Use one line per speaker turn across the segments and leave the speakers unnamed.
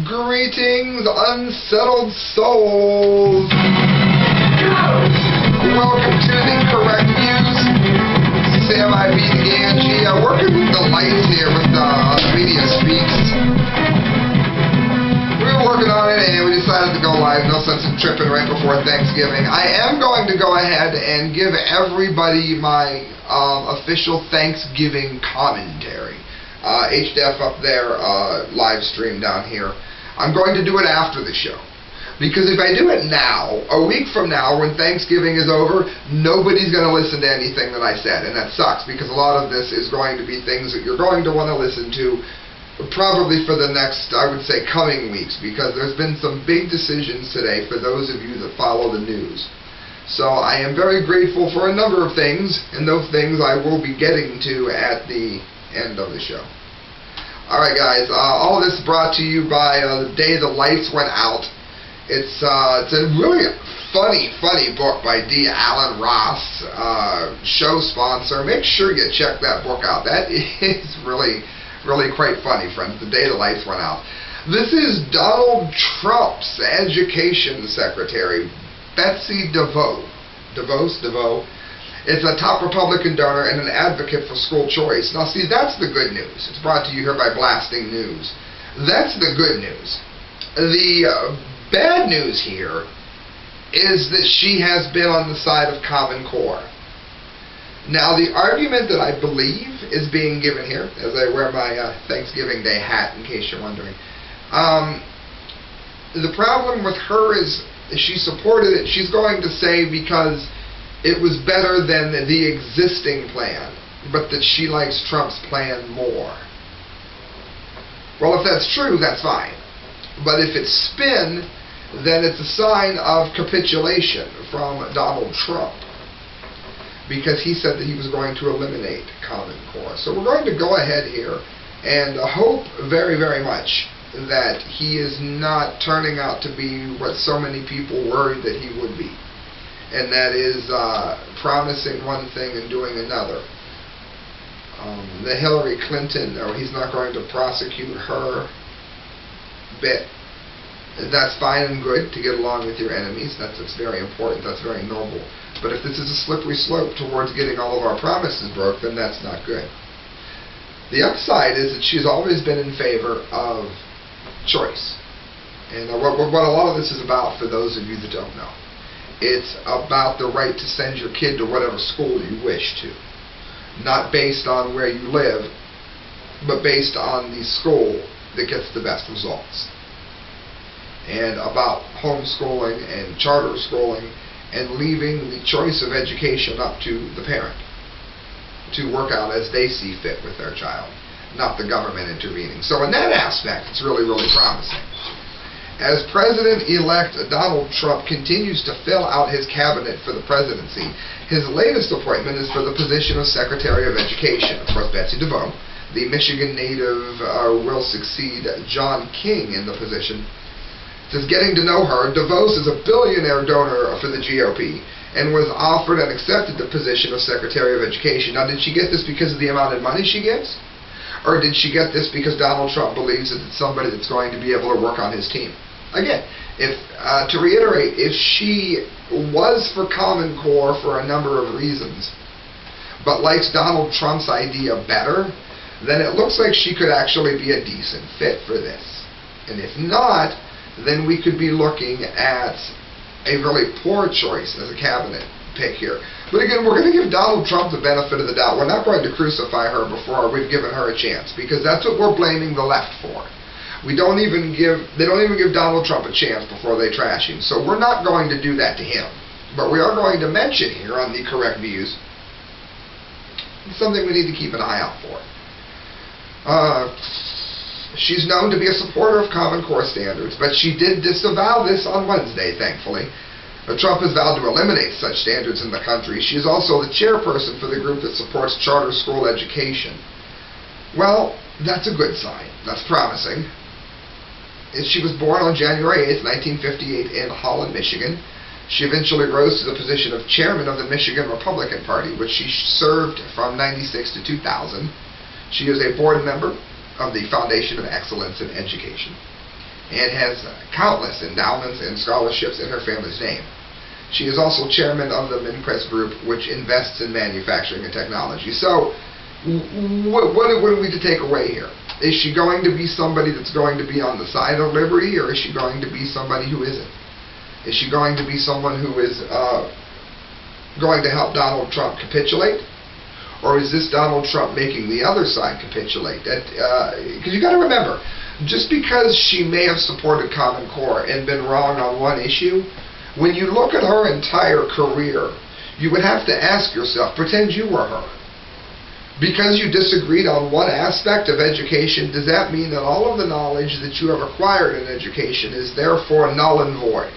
Greetings, unsettled souls. Welcome to the correct views. Sam I.B. Gangi. Working with the lights here with Media Speaks. We were working on it and we decided to go live. No sense in tripping right before Thanksgiving. I am going to go ahead and give everybody my official Thanksgiving commentary. HDF up there, live stream down here. I'm going to do it after the show. Because if I do it now, a week from now, when Thanksgiving is over, nobody's going to listen to anything that I said. And that sucks, because a lot of this is going to be things that you're going to want to listen to probably for the next, I would say, coming weeks. Because there's been some big decisions today for those of you that follow the news. So I am very grateful for a number of things, and those things I will be getting to at the end of the show. Alright guys, all this brought to you by The Day the Lights Went Out. It's a really funny book by D. Alan Ross, show sponsor. Make sure you check that book out. That is really quite funny, friends. The Day the Lights Went Out. This is Donald Trump's education secretary, Betsy DeVos. DeVos. It's a top Republican donor and an advocate for school choice. Now, see, that's the good news. It's brought to you here by Blasting News. That's the good news. The bad news here is that she has been on the side of Common Core. Now, the argument that I believe is being given here, as I wear my Thanksgiving Day hat, in case you're wondering, the problem with her is she supported it. She's going to say because it was better than the existing plan, but that she likes Trump's plan more. Well, if that's true, that's fine. But if it's spin, then it's a sign of capitulation from Donald Trump, because he said that he was going to eliminate Common Core. So we're going to go ahead here and hope very much that he is not turning out to be what so many people worried that he would be. And that is promising one thing and doing another. The Hillary Clinton, he's not going to prosecute her bit. That's fine and good to get along with your enemies. That's very important. That's very noble. But if this is a slippery slope towards getting all of our promises broke, then that's not good. The upside is that she's always been in favor of choice. And what a lot of this is about, for those of you that don't know, it's about the right to send your kid to whatever school you wish to. Not based on where you live, but based on the school that gets the best results. And about homeschooling and charter schooling and leaving the choice of education up to the parent to work out as they see fit with their child, not the government intervening. So in that aspect, it's really promising. As President-elect Donald Trump continues to fill out his cabinet for the presidency, his latest appointment is for the position of Secretary of Education. Of course, Betsy DeVos, the Michigan native, will succeed John King in the position. Just getting to know her, DeVos is a billionaire donor for the GOP and was offered and accepted the position of Secretary of Education. Now, did she get this because of the amount of money she gives? Or did she get this because Donald Trump believes that it's somebody that's going to be able to work on his team? Again, to reiterate, if she was for Common Core for a number of reasons, but likes Donald Trump's idea better, then it looks like she could actually be a decent fit for this. And if not, then we could be looking at a really poor choice as a cabinet pick here. But again, we're going to give Donald Trump the benefit of the doubt. We're not going to crucify her before we've given her a chance, because that's what we're blaming the left for. They don't even give Donald Trump a chance before they trash him. So we're not going to do that to him. But we are going to mention here on the correct views something we need to keep an eye out for. She's known to be a supporter of Common Core standards, but she did disavow this on Wednesday, thankfully. Trump has vowed to eliminate such standards in the country. She is also the chairperson for the group that supports charter school education. Well, that's a good sign. That's promising. She was born on January 8th, 1958 in Holland, Michigan. She eventually rose to the position of chairman of the Michigan Republican Party, which she served from 1996 to 2000. She is a board member of the Foundation of Excellence in Education. and has countless endowments and scholarships in her family's name. She is also chairman of the Minpress Group, which invests in manufacturing and technology. So, what are we to take away here? Is she going to be somebody that's going to be on the side of liberty, or is she going to be somebody who isn't? Is she going to be someone who is going to help Donald Trump capitulate? Or is this Donald Trump making the other side capitulate? Because you got to remember, just because she may have supported Common Core and been wrong on one issue, when you look at her entire career, you would have to ask yourself, pretend you were her. Because you disagreed on one aspect of education, does that mean that all of the knowledge that you have acquired in education is therefore null and void?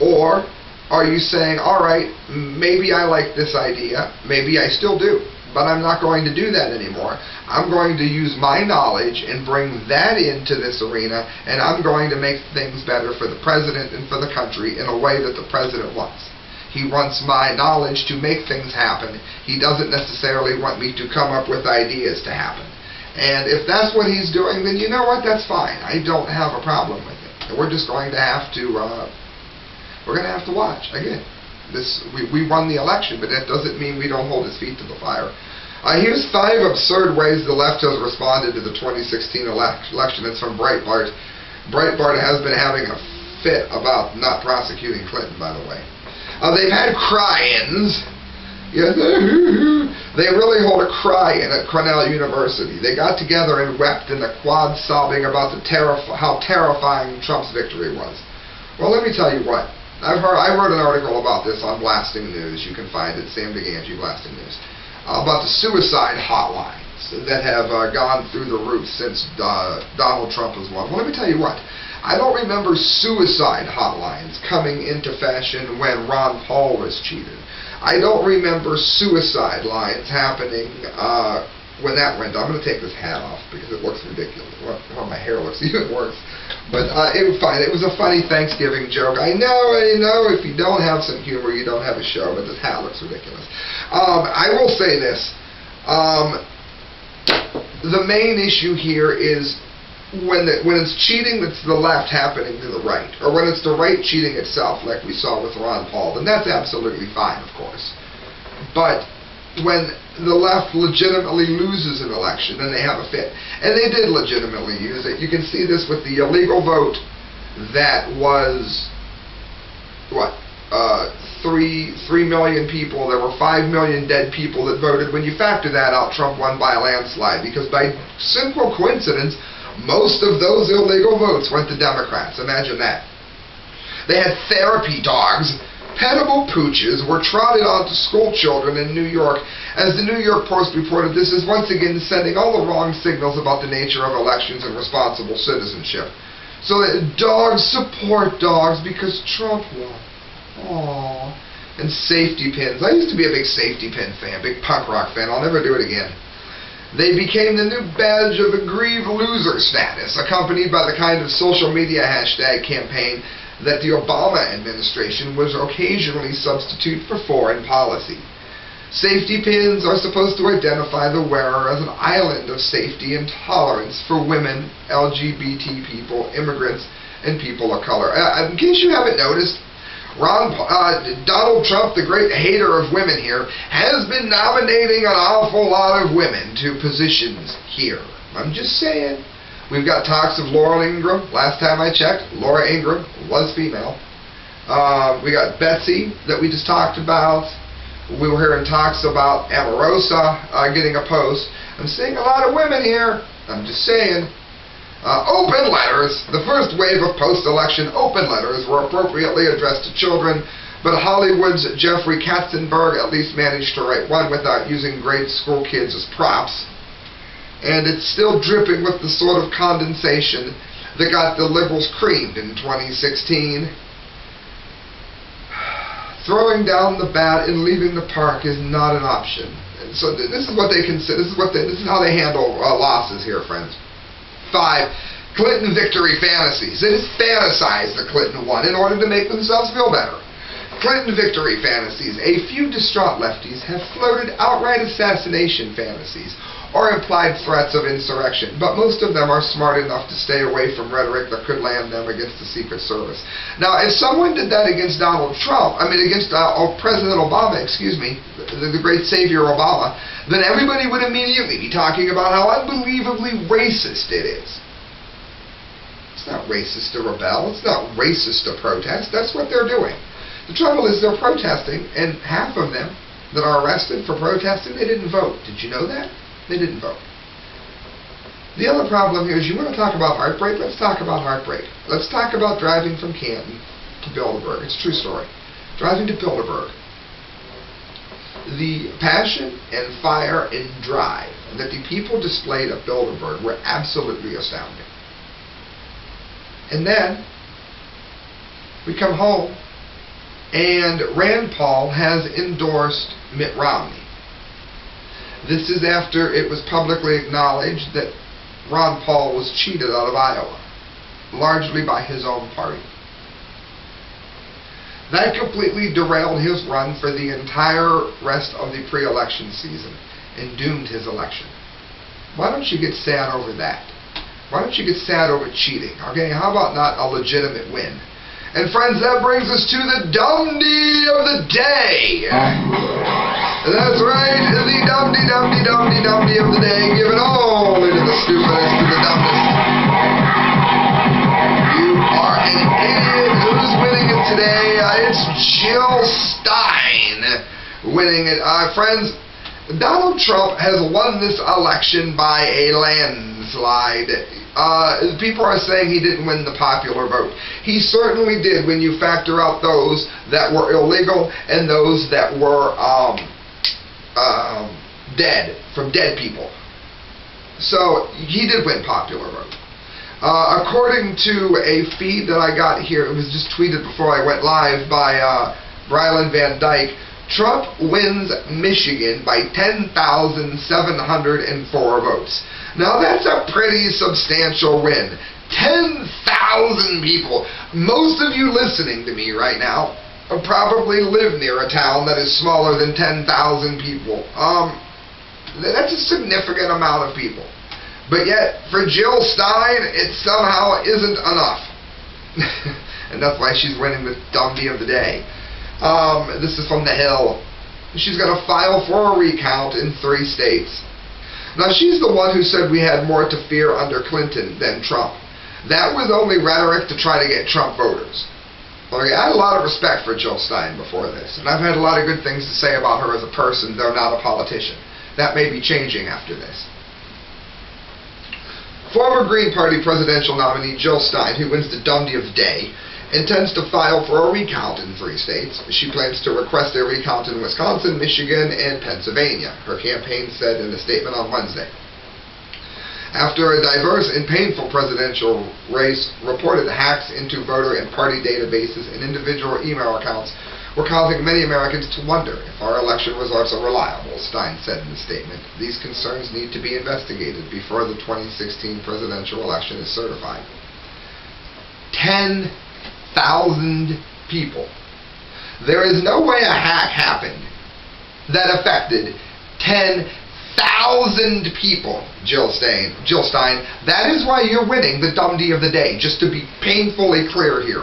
Or are you saying, all right, maybe I like this idea, maybe I still do, but I'm not going to do that anymore. I'm going to use my knowledge and bring that into this arena, and I'm going to make things better for the president and for the country in a way that the president wants. He wants my knowledge to make things happen. He doesn't necessarily want me to come up with ideas to happen. And if that's what he's doing, then you know what, that's fine. I don't have a problem with it. And we're just going to have to watch. Again, we won the election, but that doesn't mean we don't hold his feet to the fire. Here's 5 absurd ways the left has responded to the 2016 election. It's from Breitbart. Breitbart has been having a fit about not prosecuting Clinton, by the way. They've had cry-ins. Yes, they really hold a cry-in at Cornell University. They got together and wept in the quad, sobbing about how terrifying Trump's victory was. Well, let me tell you what. I wrote an article about this on Blasting News. You can find it, Sam DeGangi, Blasting News, about the suicide hotlines that have gone through the roof since Donald Trump has won. Well, let me tell you what. I don't remember suicide hotlines coming into fashion when Ron Paul was cheated. I don't remember suicide lines happening when that went down. I'm going to take this hat off because it looks ridiculous. Well, my hair looks even worse. But it was fine. It was a funny Thanksgiving joke. I know, if you don't have some humor, you don't have a show, but this hat looks ridiculous. I will say this. The main issue here is when it's cheating that's the left happening to the right, or when it's the right cheating itself, like we saw with Ron Paul, then that's absolutely fine, of course. But when the left legitimately loses an election, then they have a fit. And they did legitimately use it. You can see this with the illegal vote that was, 3 million people. There were 5 million dead people that voted. When you factor that out, Trump won by a landslide, because by simple coincidence, most of those illegal votes went to Democrats. Imagine that. They had therapy dogs. Petable pooches were trotted onto school children in New York. As the New York Post reported, this is once again sending all the wrong signals about the nature of elections and responsible citizenship. So that dogs support dogs because Trump won. Aww. And safety pins. I used to be a big safety pin fan, big punk rock fan. I'll never do it again. They became the new badge of aggrieved loser status, accompanied by the kind of social media hashtag campaign that the Obama administration would occasionally substitute for foreign policy. Safety pins are supposed to identify the wearer as an island of safety and tolerance for women, LGBT people, immigrants, and people of color. In case you haven't noticed, Donald Trump, the great hater of women here, has been nominating an awful lot of women to positions here. I'm just saying. We've got talks of Laura Ingraham. Last time I checked, Laura Ingraham was female. We got Betsy that we just talked about. We were hearing talks about Omarosa getting a post. I'm seeing a lot of women here. I'm just saying. Open letters. The first wave of post-election open letters were appropriately addressed to children, but Hollywood's Jeffrey Katzenberg at least managed to write one without using grade school kids as props. And it's still dripping with the sort of condensation that got the liberals creamed in 2016. Throwing down the bat and leaving the park is not an option. And so this is what they consider. This is how they handle losses here, friends. 5. Clinton victory fantasies. It is fantasized that Clinton won in order to make themselves feel better. Clinton victory fantasies. A few distraught lefties have floated outright assassination fantasies, or implied threats of insurrection, but most of them are smart enough to stay away from rhetoric that could land them against the Secret Service. Now, if someone did that against against President Obama, the great savior Obama, then everybody would immediately be talking about how unbelievably racist it is. It's not racist to rebel. It's not racist to protest. That's what they're doing. The trouble is they're protesting, and half of them that are arrested for protesting, they didn't vote. Did you know that? They didn't vote. The other problem here is, you want to talk about heartbreak? Let's talk about heartbreak. Let's talk about driving from Canton to Bilderberg. It's a true story. Driving to Bilderberg. The passion and fire and drive that the people displayed at Bilderberg were absolutely astounding. And then we come home, and Rand Paul has endorsed Mitt Romney. This is after it was publicly acknowledged that Ron Paul was cheated out of Iowa, largely by his own party. That completely derailed his run for the entire rest of the pre-election season and doomed his election. Why don't you get sad over that? Why don't you get sad over cheating? Okay, how about not a legitimate win? And friends, that brings us to the DUMBDEE of the day. That's right, the DUMBDEE of the day, given only to the stupidest and the dumbest. You are an idiot. Who's winning it today? It's Jill Stein winning it. Friends, Donald Trump has won this election by a landslide. People are saying he didn't win the popular vote. He certainly did when you factor out those that were illegal and those that were dead, from dead people. So he did win popular vote. According to a feed that I got here, it was just tweeted before I went live by Brylan Van Dyke, Trump wins Michigan by 10,704 votes. Now that's a pretty substantial win. 10,000 people. Most of you listening to me right now probably live near a town that is smaller than 10,000 people. That's a significant amount of people. But yet, for Jill Stein, it somehow isn't enough. And that's why she's winning the DUMBDEE of the day. This is from The Hill. She's going to file for a recount in 3 states. Now, she's the one who said we had more to fear under Clinton than Trump. That was only rhetoric to try to get Trump voters. Okay, I had a lot of respect for Jill Stein before this, and I've had a lot of good things to say about her as a person, though not a politician. That may be changing after this. Former Green Party presidential nominee Jill Stein, who wins the DUMBDEE of the day, intends to file for a recount in 3 states. She plans to request a recount in Wisconsin, Michigan, and Pennsylvania, her campaign said in a statement on Wednesday. After a diverse and painful presidential race reported hacks into voter and party databases and individual email accounts were causing many Americans to wonder if our election results are reliable, Stein said in the statement. These concerns need to be investigated before the 2016 presidential election is certified. 10,000 people. There is no way a hack happened that affected 10,000 people, Jill Stein. That is why you're winning the DUMBDEE of the day, just to be painfully clear here.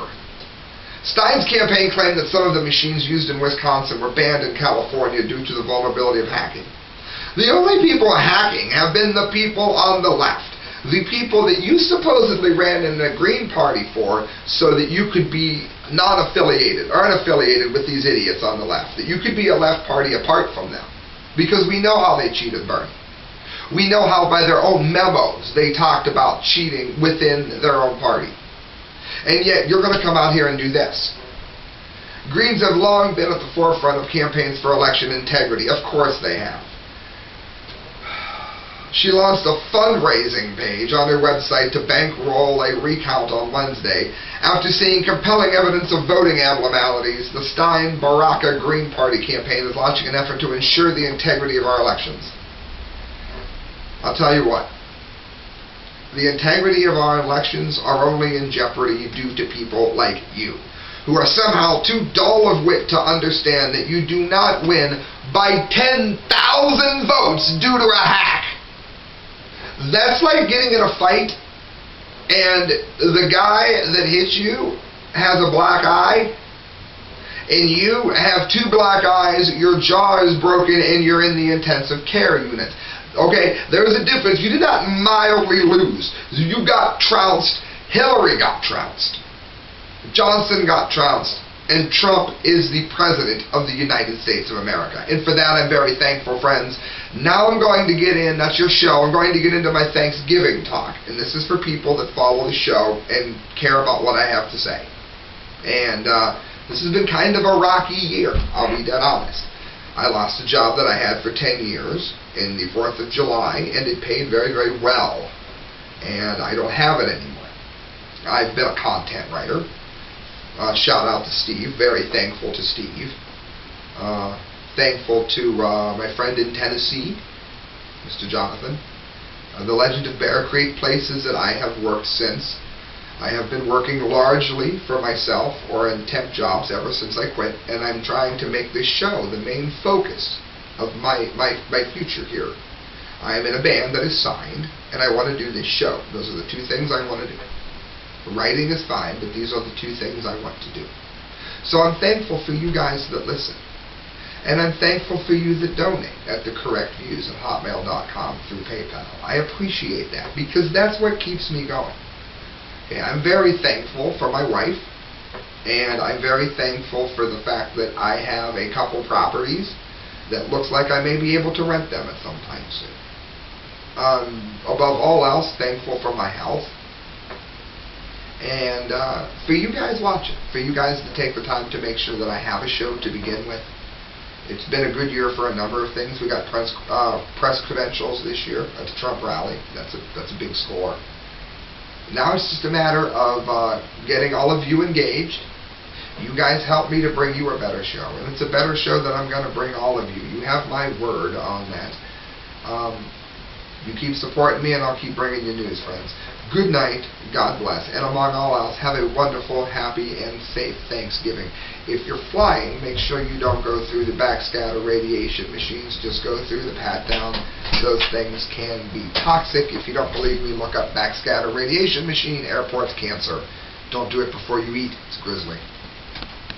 Stein's campaign claimed that some of the machines used in Wisconsin were banned in California due to the vulnerability of hacking. The only people hacking have been the people on the left. The people that you supposedly ran in the Green Party for so that you could be non-affiliated or unaffiliated with these idiots on the left. That you could be a left party apart from them. Because we know how they cheated Bernie. We know how by their own memos they talked about cheating within their own party. And yet you're going to come out here and do this. Greens have long been at the forefront of campaigns for election integrity. Of course they have. She launched a fundraising page on her website to bankroll a recount on Wednesday. After seeing compelling evidence of voting abnormalities, the Stein-Baraka Green Party campaign is launching an effort to ensure the integrity of our elections. I'll tell you what. The integrity of our elections are only in jeopardy due to people like you, who are somehow too dull of wit to understand that you do not win by 10,000 votes due to a hack. That's like getting in a fight and the guy that hits you has a black eye and you have 2 black eyes, your jaw is broken, and you're in the intensive care unit. Okay, there's a difference. You did not mildly lose. You got trounced. Hillary got trounced. Johnson got trounced. And Trump is the President of the United States of America. And for that, I'm very thankful, friends. Now I'm going to get in, that's your show, I'm going to get into my Thanksgiving talk. And this is for people that follow the show and care about what I have to say. And this has been kind of a rocky year, I'll be dead honest. I lost a job that I had for 10 years in the 4th of July, and it paid very, very well. And I don't have it anymore. I've been a content writer. Shout out to Steve. Very thankful to Steve. Thankful to my friend in Tennessee, Mr. Jonathan. The Legend of Bear Creek, places that I have worked since. I have been working largely for myself or in temp jobs ever since I quit, and I'm trying to make this show the main focus of my future here. I am in a band that is signed, and I want to do this show. Those are the 2 things I want to do. Writing is fine, but these are the 2 things I want to do. So I'm thankful for you guys that listen. And I'm thankful for you that donate at thecorrectviews@hotmail.com through PayPal. I appreciate that because that's what keeps me going. Okay, I'm very thankful for my wife, and I'm very thankful for the fact that I have a couple properties that looks like I may be able to rent them at some time soon. Above all else, thankful for my health. And for you guys watching, for you guys to take the time to make sure that I have a show to begin with. It's been a good year for a number of things. We got press credentials this year at the Trump rally. That's a big score. Now it's just a matter of getting all of you engaged. You guys help me to bring you a better show, and it's a better show that I'm going to bring all of you. You have my word on that. You keep supporting me, and I'll keep bringing you news, friends. Good night, God bless, and among all else, have a wonderful, happy, and safe Thanksgiving. If you're flying, make sure you don't go through the backscatter radiation machines. Just go through the pat-down. Those things can be toxic. If you don't believe me, look up backscatter radiation machine, airports, cancer. Don't do it before you eat. It's grisly.